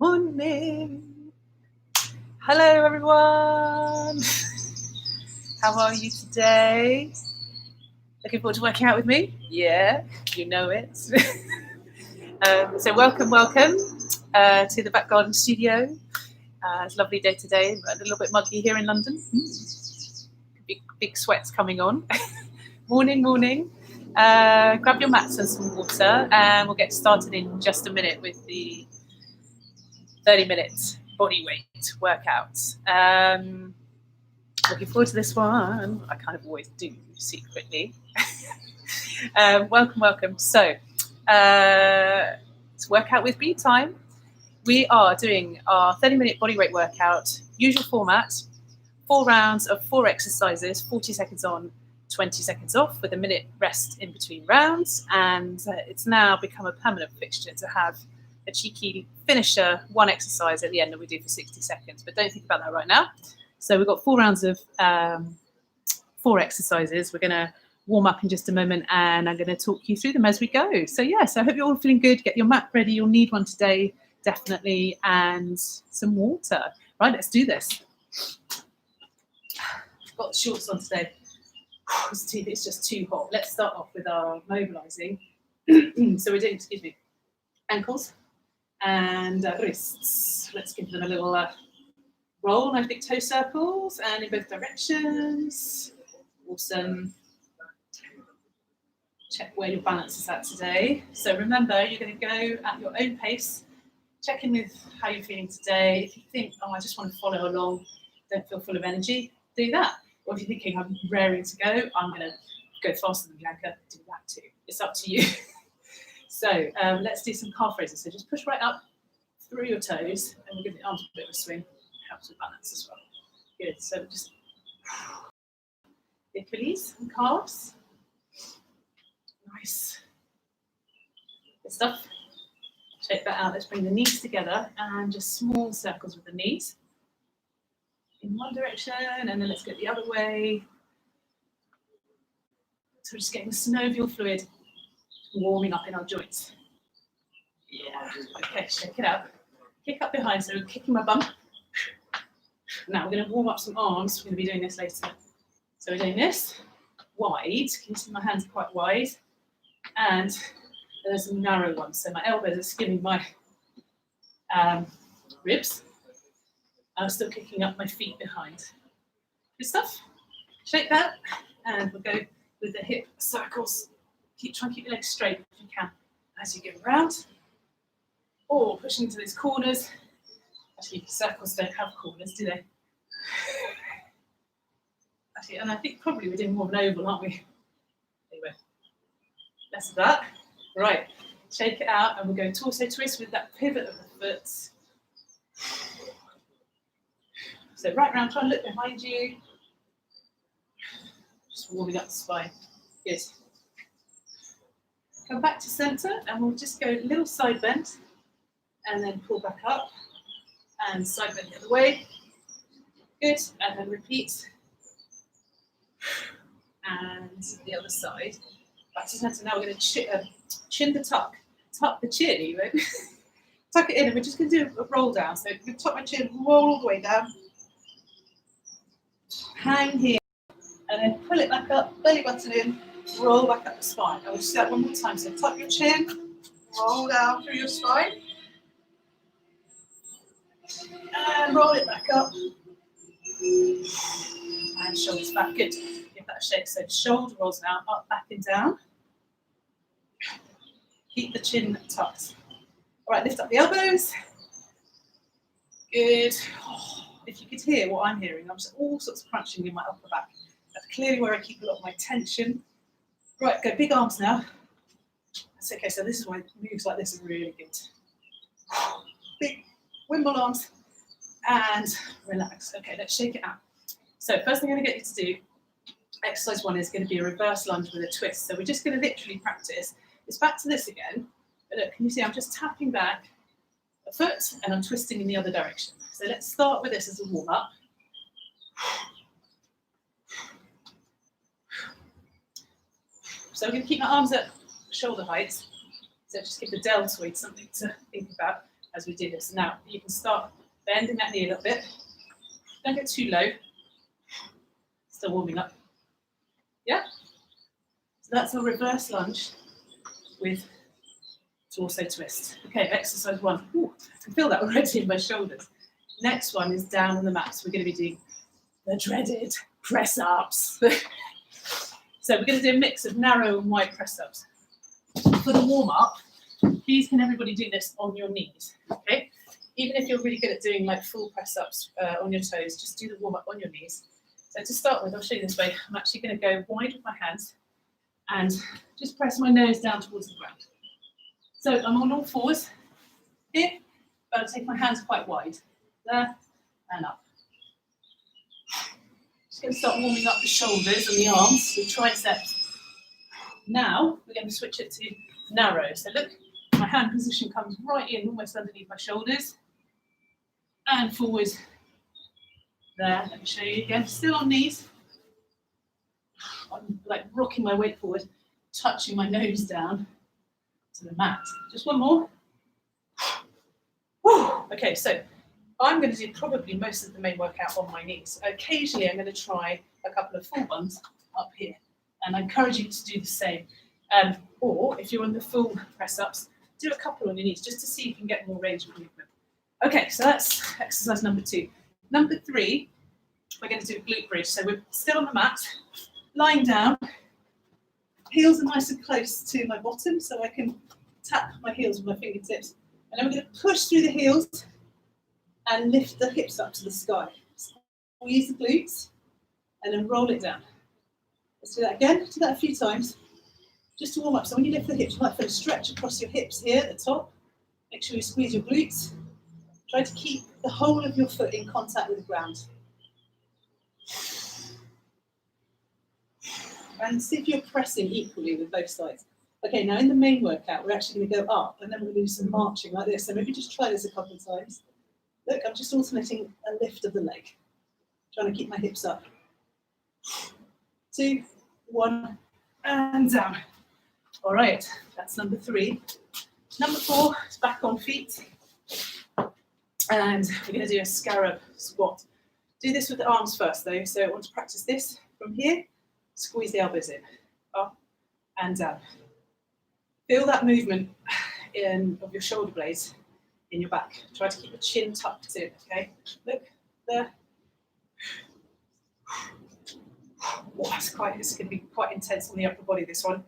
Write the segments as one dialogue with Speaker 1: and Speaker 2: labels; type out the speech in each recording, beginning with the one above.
Speaker 1: Morning. Hello, everyone. How are you today? Looking forward to working out with me? Yeah, you know it. So welcome to the back garden studio. It's a lovely day today, a little bit muggy here in London. Big sweats coming on. Morning. Grab your mats and some water, and we'll get started in just a minute with the 30-minute body weight workout. Looking forward to this one. I kind of always do secretly. Welcome. So, it's workout with me time. We are doing our 30-minute body weight workout, usual format, 4 rounds of 4 exercises, 40 seconds on, 20 seconds off, with a minute rest in between rounds. And it's now become a permanent fixture to have a cheeky finisher, 1 exercise at the end that we do for 60 seconds. But don't think about that right now. So we've got 4 rounds of 4 exercises. We're going to warm up in just a moment, and I'm going to talk you through them as we go. So I hope you're all feeling good. Get your mat ready. You'll need one today, definitely, and some water. Right, let's do this. I've got the shorts on today. It's just too hot. Let's start off with our mobilising. So we're doing, ankles and wrists. Let's give them a little roll, nice big toe circles, and in both directions. Awesome. Check where your balance is at today. So remember, you're going to go at your own pace. Check in with how you're feeling today. If you think, I just want to follow along, don't feel full of energy, do that. Or if you're thinking, I'm raring to go, I'm going to go faster than Bianca, do that too. It's up to you. So let's do some calf raises. So just push right up through your toes, and we'll give the arms a bit of a swing. Helps with balance as well. Good. So just the Achilles and calves. Nice. Good stuff. Shake that out. Let's bring the knees together and just small circles with the knees. In one direction, and then let's go the other way. So we're just getting the synovial fluid warming up in our joints. Yeah. Okay, shake it out. Kick up behind, so we're kicking my bum. Now we're going to warm up some arms. We're going to be doing this later. So we're doing this wide. Can you see my hands are quite wide? And there's some narrow ones. So my elbows are skimming my ribs. I'm still kicking up my feet behind. Good stuff. Shake that, and we'll go with the hip circles. Try and keep your legs straight if you can as you go around. Or pushing into those corners. Actually, circles don't have corners, do they? Actually, and I think probably we're doing more of an oval, aren't we? Anyway, less of that. Right, shake it out, and we're going torso twist with that pivot of the foot. So right round, try and look behind you. Just warming up the spine. Good. Come back to centre, and we'll just go a little side bend, and then pull back up, and side bend the other way. Good, and then repeat. And the other side. Back to centre. Now we're going to chin the tuck. Tuck the chin even. Tuck it in, and we're just going to do a roll down. So I'm going to tuck my chin, roll all the way down. Hang here, and then pull it back up, belly button in, roll back up the spine. I will just do that one more time. So tuck your chin, roll down through your spine, and roll it back up. And shoulders back. Good. Give that a shake. So shoulder rolls now, up, back, and down. Keep the chin tucked. All right, lift up the elbows. Good. If you could hear what I'm hearing, I'm just all sorts of crunching in my upper back. That's clearly where I keep a lot of my tension. Right, go big arms now. That's okay, so this is why moves like this are really good. Big wimble arms and relax. Okay, let's shake it out. So first thing I'm going to get you to do, exercise 1 is going to be a reverse lunge with a twist. So we're just going to literally practice. It's back to this again. But look, can you see I'm just tapping back a foot and I'm twisting in the other direction. So let's start with this as a warm-up. So I'm going to keep my arms at shoulder height. So just give the deltoid something to think about. as we do this. Now, you can start bending that knee a little bit. Don't get too low. Still warming up. Yeah? So that's our reverse lunge with torso twist. Okay, exercise 1. Ooh, I can feel that already in my shoulders. Next one is down on the mat. So we're going to be doing the dreaded press-ups. So we're going to do a mix of narrow and wide press-ups. For the warm-up, please can everybody do this on your knees, okay? Even if you're really good at doing like full press-ups on your toes, just do the warm-up on your knees. So to start with, I'll show you this way. I'm actually going to go wide with my hands and just press my nose down towards the ground. So I'm on all fours here, but I'll take my hands quite wide. There and up. Just going to start warming up the shoulders and the arms, the triceps. Now we're going to switch it to narrow. So look, my hand position comes right in, almost underneath my shoulders, and forward. There, let me show you again. Still on knees. I'm like rocking my weight forward, touching my nose down to the mat. Just one more. Okay, so I'm going to do probably most of the main workout on my knees. Occasionally, I'm going to try a couple of full ones up here, and I encourage you to do the same. Or if you're on the full press-ups, do a couple on your knees just to see if you can get more range of movement. Okay, so that's exercise number 2. Number 3, we're going to do a glute bridge. So we're still on the mat, lying down. Heels are nice and close to my bottom, so I can tap my heels with my fingertips. And then we're going to push through the heels and lift the hips up to the sky. Squeeze the glutes and then roll it down. Let's do that again. Do that a few times just to warm up. So when you lift the hips, you might feel a stretch across your hips here at the top. Make sure you squeeze your glutes. Try to keep the whole of your foot in contact with the ground. And see if you're pressing equally with both sides. Okay, now in the main workout, we're actually going to go up and then we're going to do some marching like this. So maybe just try this a couple of times. Look, I'm just alternating a lift of the leg. Trying to keep my hips up. 2, 1, and down. All right, that's number 3. Number 4 is back on feet. And we're going to do a scarab squat. Do this with the arms first though. So I want to practice this from here. Squeeze the elbows in, up and down. Feel that movement of your shoulder blades in your back. Try to keep the chin tucked in, okay? Look, there. Oh, it's going to be quite intense on the upper body, this one.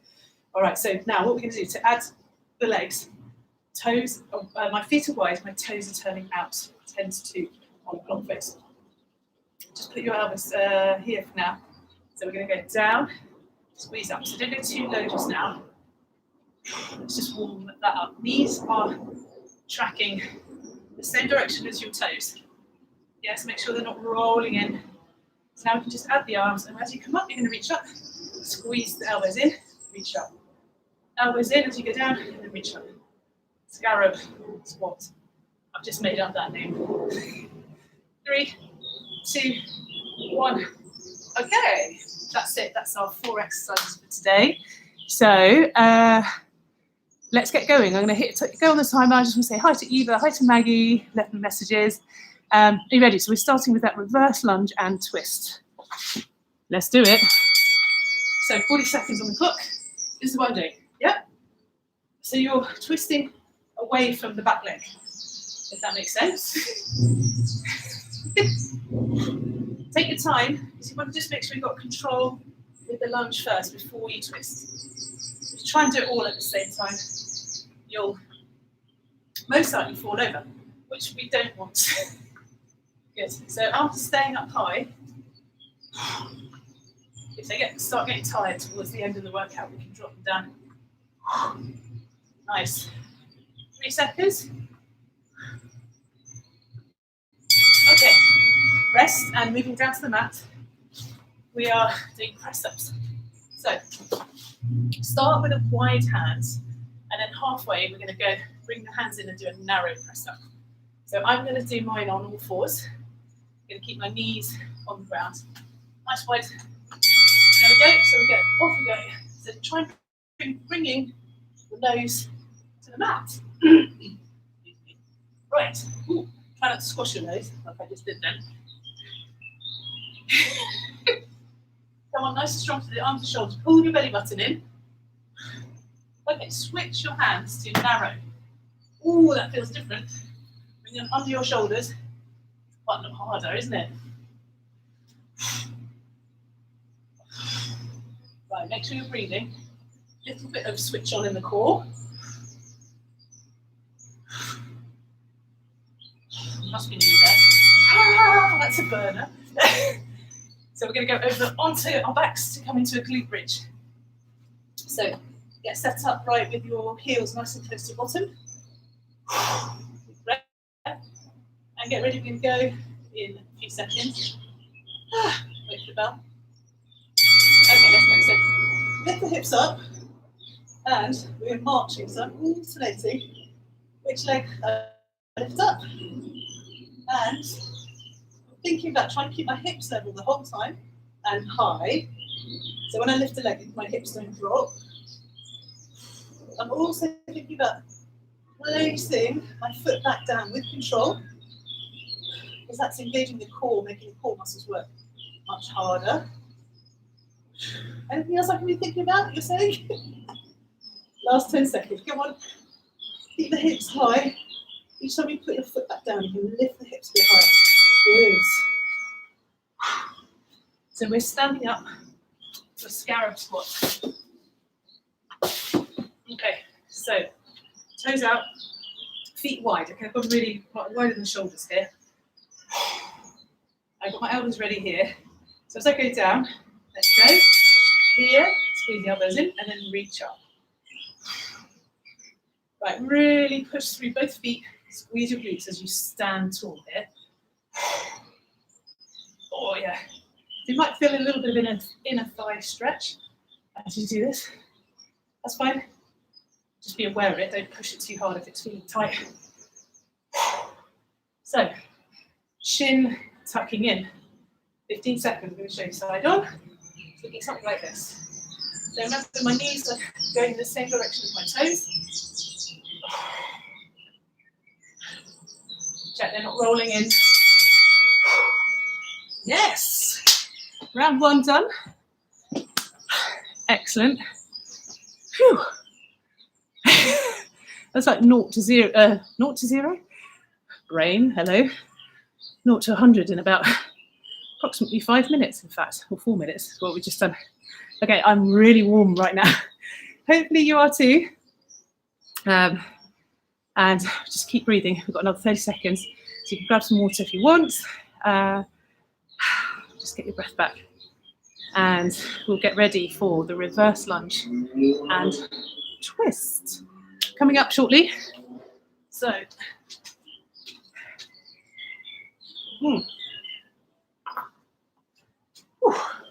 Speaker 1: All right, so now what we're going to do to add the legs, toes, my feet are wide, my toes are turning out, 10 to 2 on the block face. Just put your elbows here for now. So we're going to go down, squeeze up. So don't go too low just now. Let's just warm that up. Knees are tracking the same direction as your toes. Yes, make sure they're not rolling in. So now we can just add the arms, and as you come up, you're going to reach up, squeeze the elbows in, reach up. Elbows in as you go down, and then reach up. Scarab squat. I've just made up that name. 3, 2, 1. Okay, that's it. That's our 4 exercises for today. So let's get going. I'm going to go on the timer. I just want to say hi to Eva, hi to Maggie, left me messages. Are you ready? So we're starting with that reverse lunge and twist. Let's do it. So 40 seconds on the clock. This is what I'm doing. Yep. So you're twisting away from the back leg, if that makes sense. Take your time, because you want to just make sure you've got control with the lunge first before you twist. If you try and do it all at the same time, you'll most likely fall over, which we don't want. Good. So after staying up high, if they start getting tired towards the end of the workout, we can drop them down. Nice. 3 seconds. Okay. Rest and moving down to the mat. We are doing press-ups. So start with a wide hands, and then halfway we're going to go bring the hands in and do a narrow press-up. So I'm going to do mine on all fours. I'm going to keep my knees on the ground. Nice wide. There we go. So we go off we go. So try and bringing the nose to the mat. Right. Ooh, try not to squash your nose, like I just did then. Come on, nice and strong to the arms and shoulders. Pull your belly button in. Okay, switch your hands to narrow. Ooh, that feels different. Bring them under your shoulders. It's quite a lot harder, isn't it? Right, make sure you're breathing. A little bit of switch on in the core. Must be nearly there. Ah, that's a burner. So we're going to go over onto our backs to come into a glute bridge. So get set up right with your heels nice and close to your bottom. And get ready, we're going to go in a few seconds. Wait for the bell. Okay, let's go. So lift the hips up and we're marching. So I'm alternating which leg I lift up. And thinking about trying to keep my hips level the whole time and high. So when I lift a leg, my hips don't drop. I'm also thinking about placing my foot back down with control, because that's engaging the core, making the core muscles work much harder. Anything else I can be thinking about, you're saying? Last 10 seconds, come on. Keep the hips high. Each time you put your foot back down, you can lift the hips a bit higher. Good. So we're standing up for a scarab squat. Okay, so toes out, feet wide. Okay, I've got really wide in the shoulders here. I've got my elbows ready here. So as I go down, let's go. Here, squeeze the elbows in and then reach up. Right, really push through both feet. Squeeze your glutes as you stand tall here. Oh yeah. You might feel a little bit of an inner thigh stretch as you do this. That's fine. Just be aware of it. Don't push it too hard if it's feeling tight. So, shin tucking in. 15 seconds. I'm going to show you side on. It's looking something like this. So remember, my knees are going in the same direction as my toes. Check they're not rolling in. Yes! Round one done. Excellent. Whew. That's like 0 to 0. 0 to 0? Brain, hello. 0 to 100 in about approximately 5 minutes, in fact, or 4 minutes is what we've just done. Okay, I'm really warm right now. Hopefully you are too. And just keep breathing. We've got another 30 seconds. So you can grab some water if you want. Just get your breath back. And we'll get ready for the reverse lunge and twist. Coming up shortly. So,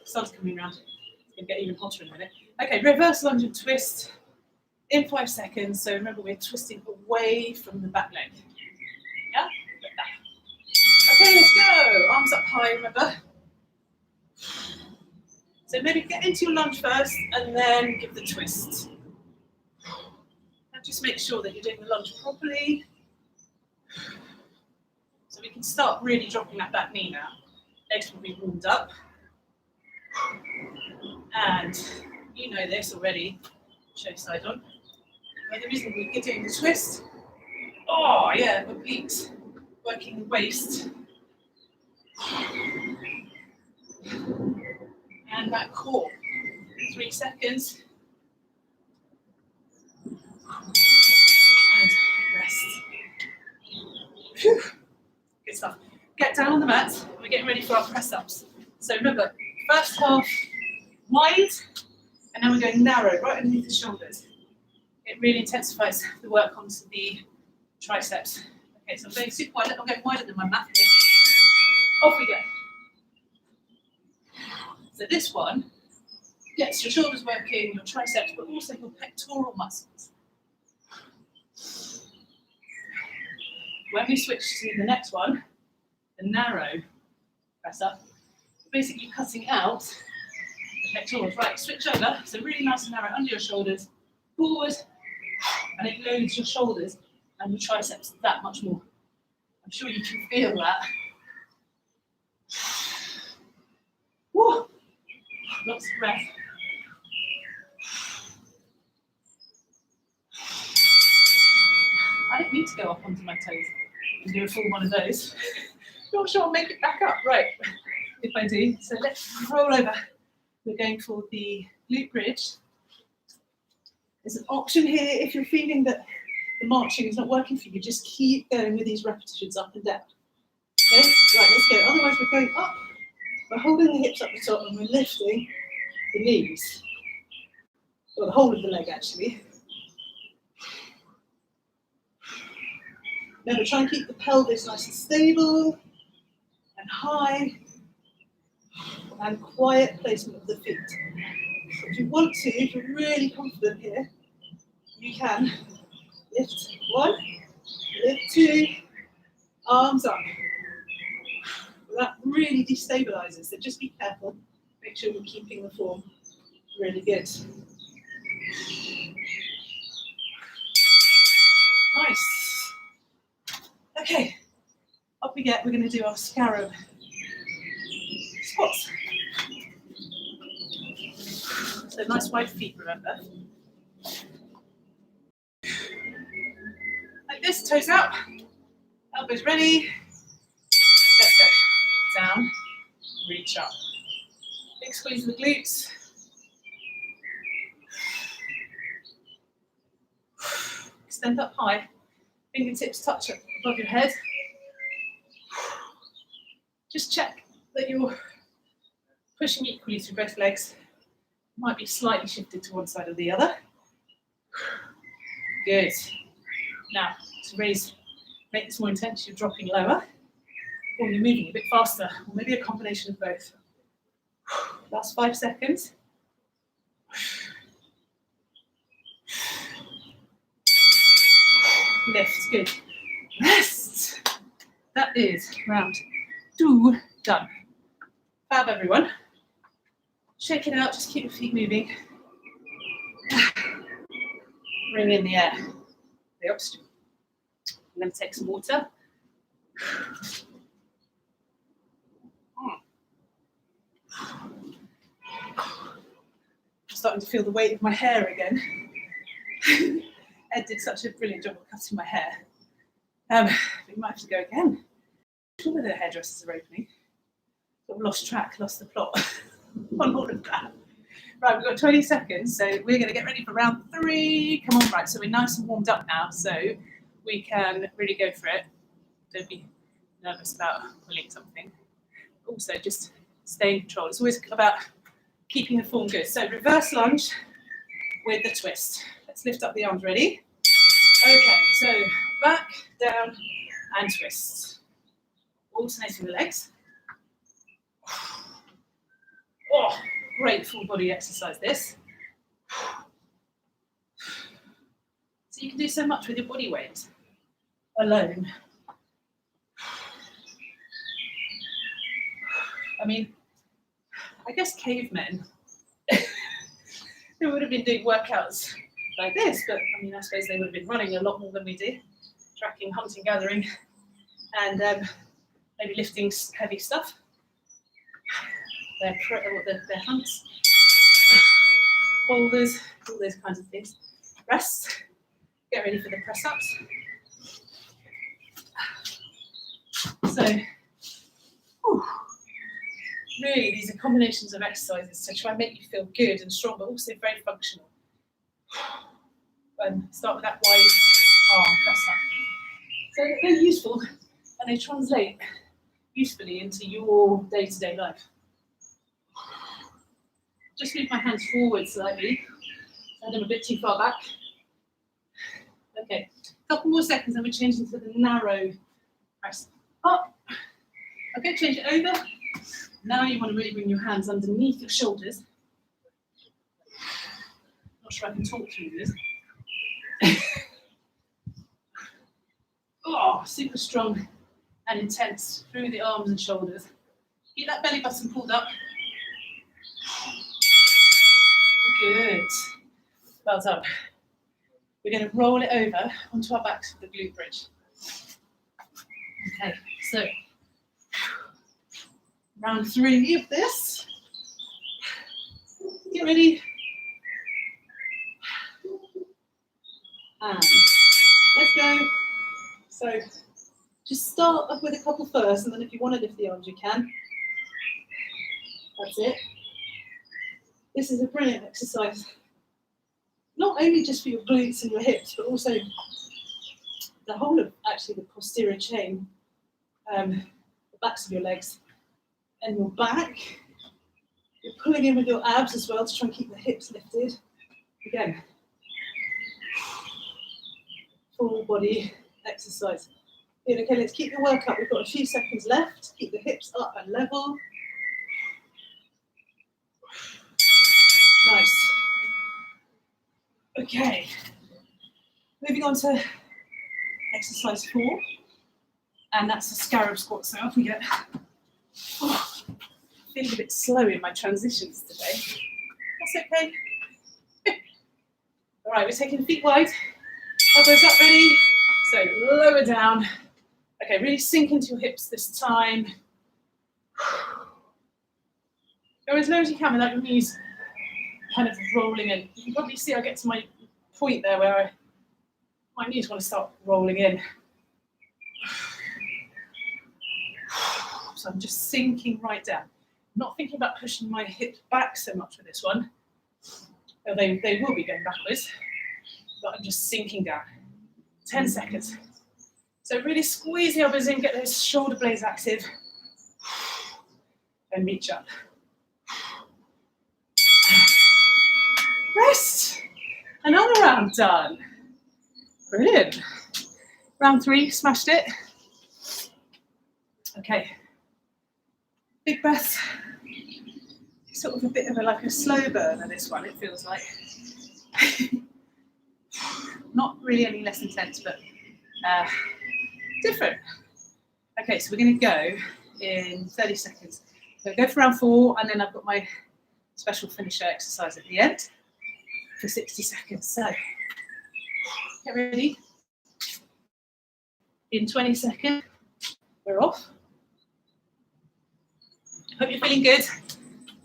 Speaker 1: sun's coming around. It's going to get even hotter in a minute. Okay, reverse lunge and twist in 5 seconds. So remember, we're twisting away from the back leg. Yeah? Like that. Okay, let's go. Arms up high, remember. So maybe get into your lunge first and then give the twist. And just make sure that you're doing the lunge properly. So we can start really dropping that back knee now. Legs will be warmed up. And you know this already. Show side on. But the reason we're doing the twist, oh yeah, obliques, working the waist. And that core. 3 seconds. And rest. Whew. Good stuff. Get down on the mat. We're getting ready for our press-ups. So remember, first half wide, and then we're going narrow, right underneath the shoulders. It really intensifies the work onto the triceps. Okay, so I'm going super wide. I'm going wider than my mat here. Off we go. So this one gets your shoulders working, your triceps, but also your pectoral muscles. When we switch to the next one, the narrow press up, basically cutting out the pectorals. Right, switch over. So really nice and narrow under your shoulders, forward, and it loads your shoulders and your triceps that much more. I'm sure you can feel that. Woo. Lots of breath. I don't need to go up onto my toes and do a full one of those. Not sure I'll make it back up. Right, if I do. So let's roll over. We're going for the glute bridge. There's an option here if you're feeling that the marching is not working for you, just keep going with these repetitions up and down. Okay, right, let's go. Otherwise we're going up, we're holding the hips up the top and we're lifting the knees. Well, the whole of the leg actually. Remember, try and keep the pelvis nice and stable and high and quiet placement of the feet. So if you want to, if you're really confident here, you can lift one, lift two, arms up. That really destabilizes, so just be careful. Make sure you're keeping the form really good. Nice. Okay, up we get. We're going to do our scarab squats. So nice wide feet, remember. Like this, toes out, elbows ready. Let's go. Down, reach up. Big squeeze of the glutes. Extend up high. Fingertips touch up above your head. Just check that you're pushing equally through both legs. Might be slightly shifted to one side or the other. Good. Now, to raise, make this more intense, you're dropping lower, or you're moving a bit faster, or maybe a combination of both. Last 5 seconds. Lift, good. Rest. That is round 2 done. Fab, everyone. Shake it out, just keep your feet moving. Bring in the air, the oxygen. I'm going to take some water. I'm starting to feel the weight of my hair again. Ed did such a brilliant job of cutting my hair. We might have to go again. I'm sure the hairdressers are opening. Sort of lost track, lost the plot on all of that. Right, we've got 20 seconds, so we're going to get ready for round 3. Come on, right, so we're nice and warmed up now, so we can really go for it. Don't be nervous about pulling something. Also, just stay in control. It's always about keeping the form good. So reverse lunge with the twist. Let's lift up the arms, ready? Okay, so back, down, and twist. Alternating the legs. Oh, great full body exercise this. So you can do so much with your body weight alone. I mean, I guess cavemen, they would have been doing workouts like this, but I mean, I suppose they would have been running a lot more than we do, tracking, hunting, gathering, and maybe lifting heavy stuff. Their hunts, boulders, all those kinds of things. Rest, get ready for the press-ups. So, really, these are combinations of exercises to try and make you feel good and strong, but also very functional. Start with that wide arm press up. So they're useful and they translate usefully into your day-to-day life. Just move my hands forward slightly. Send them a bit too far back. Okay, a couple more seconds and we're changing to the narrow press up. Okay, change it over. Now you want to really bring your hands underneath your shoulders. Not sure I can talk through this. Oh, super strong and intense through the arms and shoulders. Keep that belly button pulled up. Good. Well done. We're going to roll it over onto our backs for the glute bridge. Okay, so round 3 of this. Get ready. And let's go. So just start up with a couple first, and then if you want to lift the arms, you can. That's it. This is a brilliant exercise. Not only just for your glutes and your hips, but also the whole of actually the posterior chain, the backs of your legs and your back. You're pulling in with your abs as well to try and keep the hips lifted. Again, full body exercise. Good, okay, let's keep the work up. We've got a few seconds left. Keep the hips up and level. Nice. Okay, moving on to exercise 4, and that's a scarab squat. So off we go. Oh, feeling a bit slow in my transitions today. That's okay. All right, we're taking feet wide, elbows up, ready. So lower down. Okay, really sink into your hips this time. Go as low as you can without your knees kind of rolling in. You can probably see I get to my point there where my knees want to start rolling in. So I'm just sinking right down. I'm not thinking about pushing my hips back so much with this one. They will be going backwards, but I'm just sinking down. 10 seconds. So really squeeze the elbows in, get those shoulder blades active, and reach up. Rest. Another round done. Brilliant. Round 3, smashed it. Okay. Big breaths. Sort of a bit of like a slow burner, this one, it feels like. Not really any less intense, but different. Okay, so we're going to go in 30 seconds. So go for round 4, and then I've got my special finisher exercise at the end for 60 seconds. So get ready. In 20 seconds, we're off. Hope you're feeling good.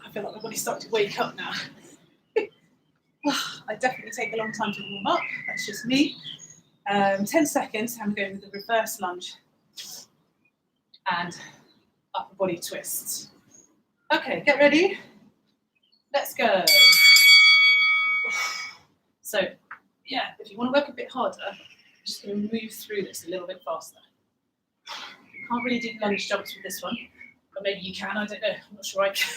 Speaker 1: I feel like my body's starting to wake up now. I definitely take a long time to warm up. That's just me. 10 seconds, I'm going with the reverse lunge and upper body twists. Okay, get ready. Let's go. So, yeah, if you want to work a bit harder, I'm just going to move through this a little bit faster. You can't really do lunge jumps with this one, but maybe you can, I don't know, I'm not sure I can.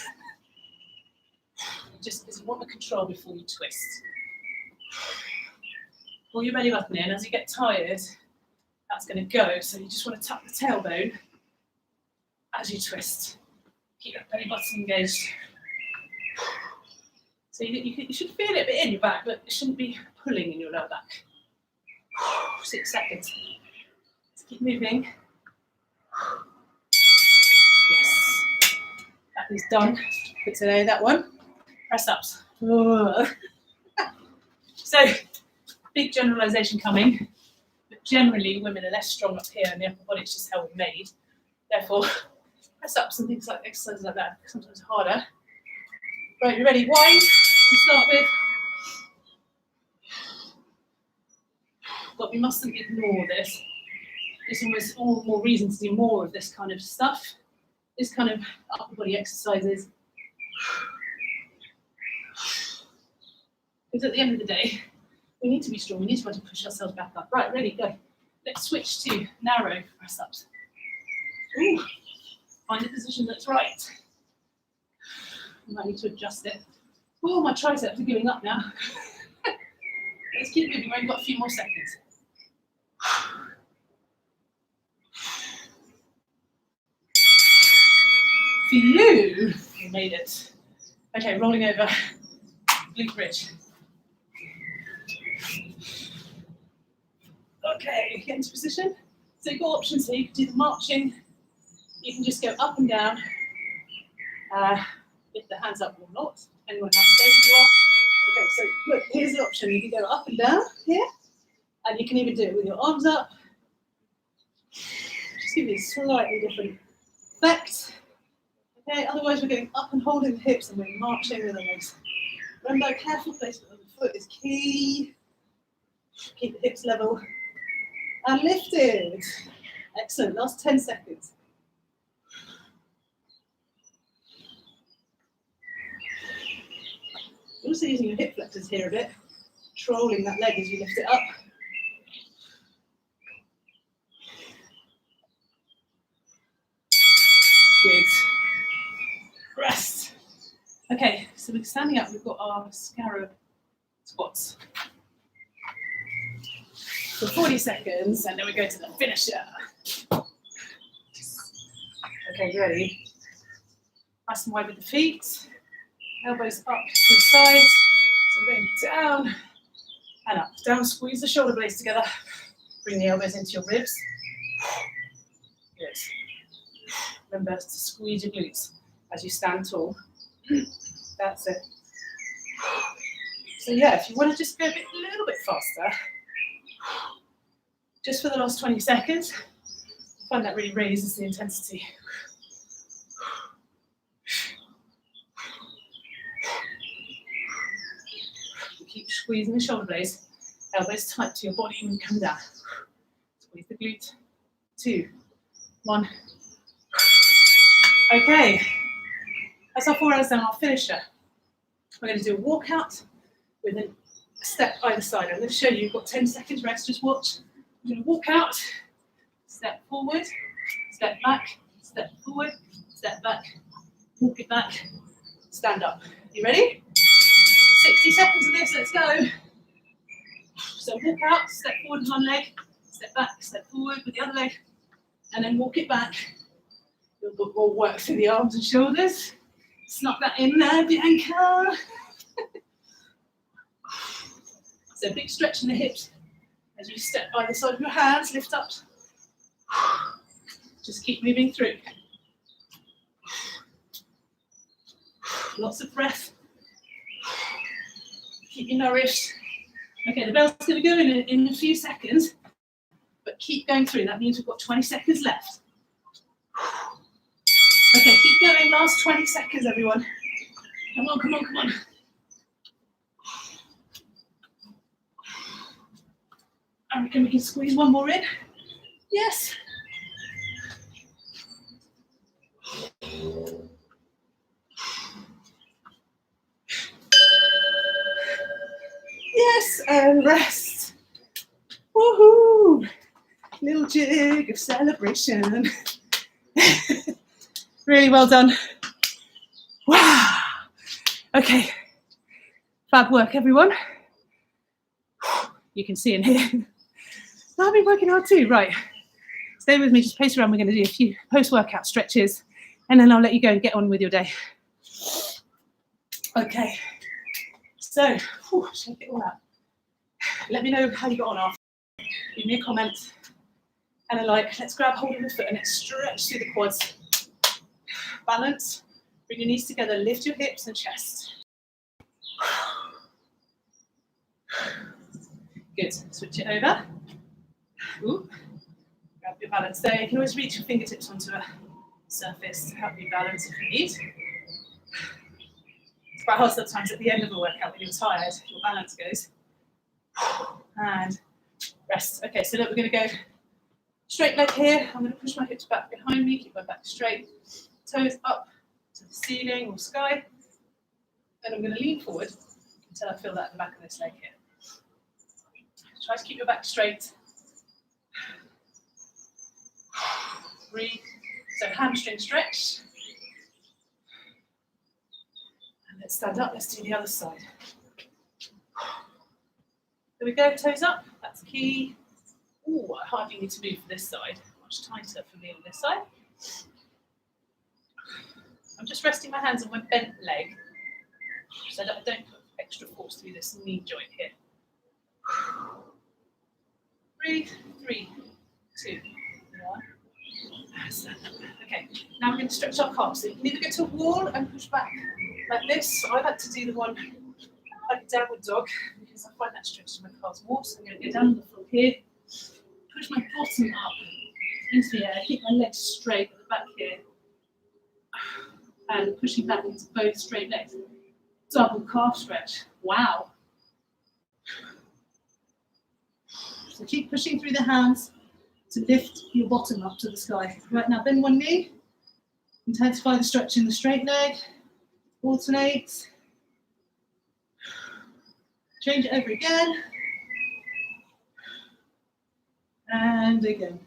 Speaker 1: Just because you want the control before you twist. Pull your belly button in. As you get tired, that's going to go, so you just want to tuck the tailbone as you twist. Keep that belly button engaged. So you should feel it a bit in your back, but it shouldn't be pulling in your lower back. 6 seconds. Let's keep moving. Yes. That is done for today, that one. Press ups. So, big generalization coming, but generally women are less strong up here and the upper body is just how we're made. Therefore, press ups and things like exercises like that are sometimes harder. Right, you ready? Wind to start with. But we mustn't ignore this. There's almost all more reason to do more of this kind of stuff. This kind of upper body exercises. Because at the end of the day, we need to be strong. We need to be able to push ourselves back up. Right, ready, go. Let's switch to narrow press ups. Ooh, find a position that's right. I might need to adjust it. Oh, my triceps are giving up now. Let's keep moving. We've only got a few more seconds. For you, you made it. Okay, rolling over. Glute bridge. Okay, get into position. So you've got options here. You can do the marching. You can just go up and down. Lift the hands up or not, depending on how stable you are. Okay, so look, here's the option. You can go up and down here, and you can even do it with your arms up. Just Just give you a slightly different effect. Okay, otherwise we're getting up and holding the hips and we're marching with the legs. Remember, careful placement of the foot is key. Keep the hips level. And lifted. Excellent, last 10 seconds. Also using your hip flexors here a bit, controlling that leg as you lift it up. Good. Rest. Okay, so we're standing up, we've got our scarab squats. For 40 seconds, and then we go to the finisher. Okay, ready? Nice and wide with the feet. Elbows up to the sides. So we're going down and up. Down, squeeze the shoulder blades together. Bring the elbows into your ribs. Good. Remember to squeeze your glutes as you stand tall. That's it. So yeah, if you want to just go a little bit faster, just for the last 20 seconds, I find that really raises the intensity. Keep squeezing the shoulder blades, elbows tight to your body when you come down. Squeeze the glute. 2, 1. Okay, that's our 4 hours down, our finisher. We're going to do a walkout with a step either side. I'm going to show you, you've got 10 seconds rest, just watch. I'm going to walk out, step forward, step back, step forward, step back, walk it back, stand up. You ready? 60 seconds of this, let's go. So walk out, step forward with one leg, step back, step forward with the other leg, and then walk it back. We'll work through the arms and shoulders. Snap that in there, Bianca. So big stretch in the hips as you step by the side of your hands, lift up. Just keep moving through. Lots of breath. Keep you nourished. Okay, the bell's going to go in a few seconds, but keep going through. That means we've got 20 seconds left. Okay, keep going. Last 20 seconds, everyone. Come on, come on, come on. I reckon we can squeeze one more in. Yes. Yes, and rest. Woohoo! Little jig of celebration. Really well done. Wow. Okay. Fab work, everyone. You can see in here. I've been working hard too. Right. Stay with me, just pace around. We're going to do a few post-workout stretches, and then I'll let you go and get on with your day. Okay. So, shake it all out. Let me know how you got on after. Leave me a comment and a like. Let's grab hold of the foot and let's stretch through the quads. Balance. Bring your knees together. Lift your hips and chest. Good. Switch it over. Ooh. Grab your balance there. You can always reach your fingertips onto a surface to help you balance if you need. It's quite hard sometimes at the end of a workout when you're tired, your balance goes. And rest. Okay, so look, we're going to go straight leg here. I'm going to push my hips back behind me, keep my back straight, toes up to the ceiling or sky. Then I'm going to lean forward until I feel that at the back of this leg here. Try to keep your back straight. Breathe. So hamstring stretch. And let's stand up. Let's do the other side. There we go. Toes up. That's key. Ooh, I hardly need to move for this side. Much tighter for me on this side. I'm just resting my hands on my bent leg so that I don't put extra force through this knee joint here. Breathe. 3, 2, 1. Stand up. Okay, now we're going to stretch our calves. So you can either go to a wall and push back like this. I like to do the one like a downward dog because I find that stretches my calves more. So I'm going to go down on the floor here, push my bottom up into the air. Keep my legs straight at the back here. And pushing back into both straight legs. Double calf stretch. Wow. So keep pushing through the hands to lift your bottom up to the sky. Right now, bend one knee. Intensify the stretch in the straight leg. Alternate. Change it over again. And again.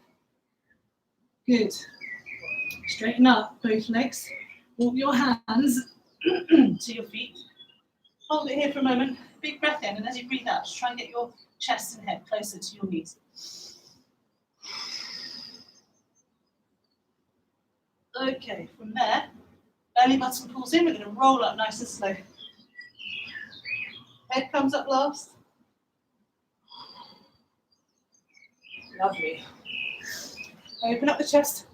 Speaker 1: Good. Straighten up both legs. Walk your hands to your feet. Hold it here for a moment. Big breath in, and as you breathe out, just try and get your chest and head closer to your knees. Okay, from there, belly button pulls in. We're going to roll up nice and slow. Head comes up last. Lovely. Open up the chest.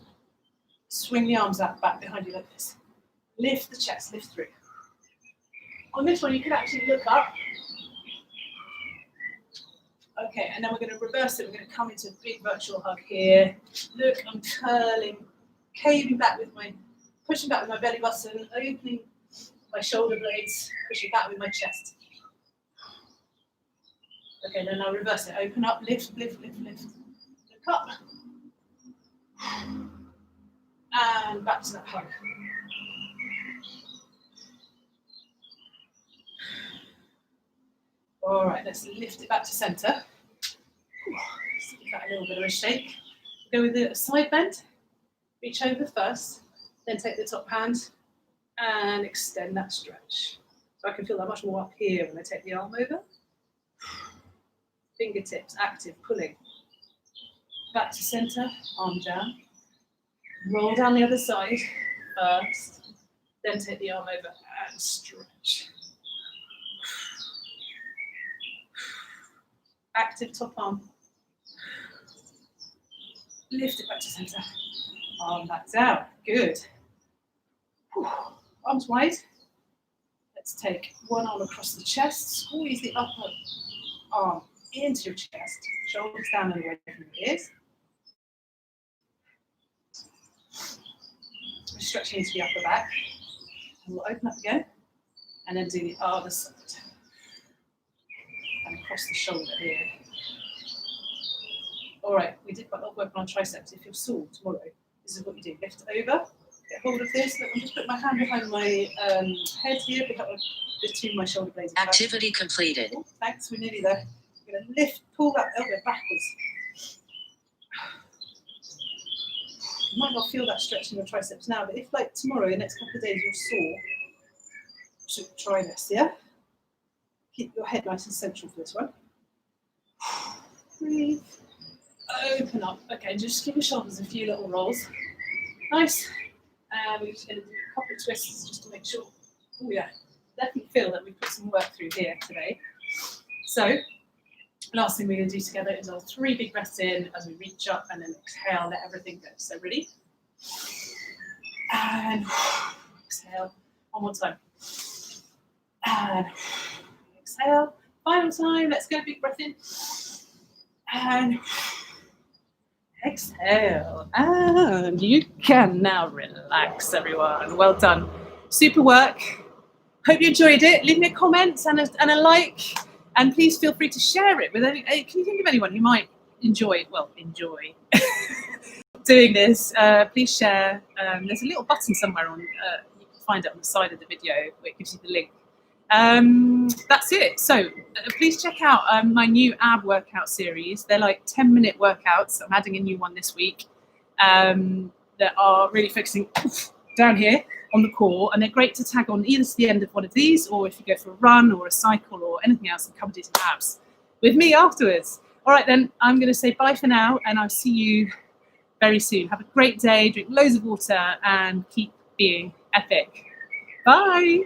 Speaker 1: Swing the arms out back behind you like this. Lift the chest, lift through. On this one, you can actually look up. Okay, and then we're going to reverse it. We're going to come into a big virtual hug here. Look, I'm curling, caving back with my, pushing back with my belly button, opening my shoulder blades, pushing back with my chest. Okay, then I'll reverse it. Open up, lift, lift, lift, lift. Look up. And back to that hug. All right, let's lift it back to center. Give that a little bit of a shake. Go with a side bend. Reach over first, then take the top hand and extend that stretch. So I can feel that much more up here when I take the arm over. Fingertips active, pulling. Back to center, arm down. Roll down the other side first, then take the arm over and stretch. Active top arm. Lift it back to center. Arm back down. Good. Whew. Arms wide. Let's take one arm across the chest. Squeeze the upper arm into your chest. Shoulders down and away from your ears. We're stretching into the upper back. And we'll open up again. And then do the other side. And across the shoulder here. All right, we did quite a lot of work on triceps. If you're sore tomorrow, this is what you do. Lift over, get hold of this. Look, I'm just putting my hand behind my head here, pick up between my shoulder blades.
Speaker 2: Activity completed.
Speaker 1: Oh, thanks, we're nearly there. We're going to lift, pull that elbow backwards. You might not feel that stretch in your triceps now, but if like tomorrow, the next couple of days, you're sore, you should try this, yeah? Keep your head nice and central for this one. Breathe. Open up. Okay, just give your shoulders a few little rolls. Nice. And we're just going to do a couple of twists just to make sure. Oh yeah, definitely feel that we've put some work through here today. So, last thing we're going to do together is our 3 big breaths in as we reach up and then exhale, let everything go. So ready? And exhale. One more time. And exhale. Final time. Let's go. Big breath in. And exhale. And you can now relax, everyone. Well done. Super work. Hope you enjoyed it. Leave me a comment and a like. And please feel free to share it with any. Can you think of anyone who might enjoy doing this? Please share. There's a little button somewhere on. You can find it on the side of the video where it gives you the link. That's it. So please check out my new ab workout series. They're like 10-minute workouts. I'm adding a new one this week that are really focusing down here on the core, and they're great to tag on either to the end of one of these, or if you go for a run or a cycle or anything else and come and do some abs with me afterwards. All right, then I'm going to say bye for now, and I'll see you very soon. Have a great day, drink loads of water, and keep being epic. Bye.